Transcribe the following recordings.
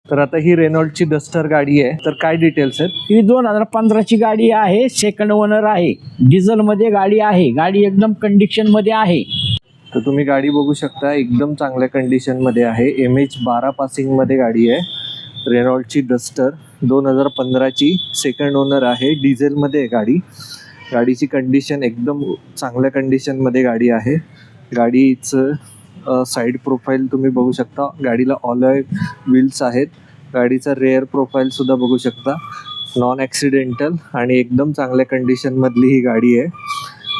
तर आता ही रेनॉल्टची डस्टर गाडी आहे, तर काय डिटेल्स आहेत? ही 2015ची गाडी आहे, सेकंड ओनर आहे, डिझेल मध्ये गाडी आहे, गाडी एकदम कंडिशन मध्ये आहे. तर तुम्ही गाडी बघू शकता, एकदम चांगल्या कंडिशन मध्ये आहे. MH12 पासिंग मध्ये गाडी आहे, रेनॉल्टची डस्टर 2015ची, सेकंड ओनर आहे, डिझेल मध्ये आहे गाडी. गाडीची कंडिशन एकदम चांगल्या कंडिशन मध्ये गाडी आहे. गाडीचं साईड प्रोफाईल तुम्ही बघू शकता, गाडीला ऑलॉय व्हील्स आहेत. गाडीचा रेअर प्रोफाईल सुद्धा बघू शकता, नॉन ॲक्सिडेंटल आणि एकदम चांगल्या कंडिशन मधली ही गाडी आहे.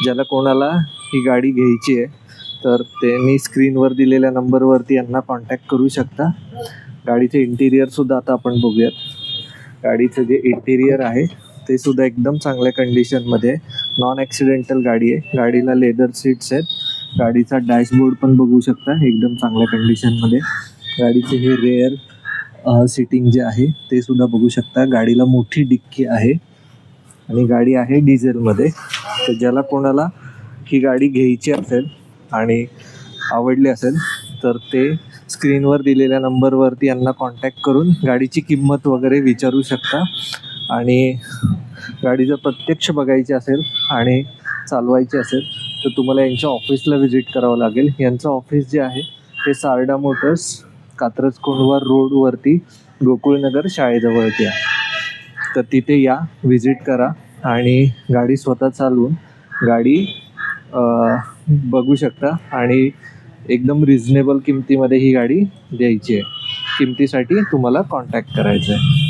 ज्याला कोणाला ही गाडी घ्यायची आहे तर त्यांनी स्क्रीनवर दिलेल्या नंबरवरती यांना कॉन्टॅक्ट करू शकता. गाडीचे इंटिरियर सुद्धा आता आपण बघूयात. गाडीचं जे इंटिरियर आहे ते सुद्धा एकदम चांगल्या कंडिशनमध्ये, नॉन ॲक्सिडेंटल गाडी आहे. गाडीला लेदर सीट्स आहेत. गाडीचा डॅशबोर्ड पण बघू शकता, एकदम चांगल्या कंडिशनमध्ये. गाडीचे हे रेअर सीटिंग जे आहे ते सुद्धा बघू शकता. गाडीला मोठी डिक्की आहे आणि गाडी आहे डिझेलमध्ये. तर ज्याला कोणाला ही गाडी घ्यायची असेल आणि आवडली असेल तर ते स्क्रीनवर दिलेल्या नंबरवरती यांना कॉन्टॅक्ट करून गाडीची किंमत वगैरे विचारू शकता. आणि गाडी जर प्रत्यक्ष बघायची असेल आणि चालवायची असेल तर तुम्हाला यांच्या ऑफिसला व्हिजिट करावं लागेल. यांचं ऑफिस जे आहे ते सारडा मोटर्स, कात्रज कोंढवा रोडवरती, गोकुळनगर शाळेजवळती आहे. तर तिथे या, व्हिजिट करा आणि गाडी स्वतः चालवून गाडी बघू शकता. आणि एकदम रिझनेबल किमतीमध्ये ही गाडी द्यायची आहे. किमतीसाठी तुम्हाला कॉन्टॅक्ट करायचं आहे.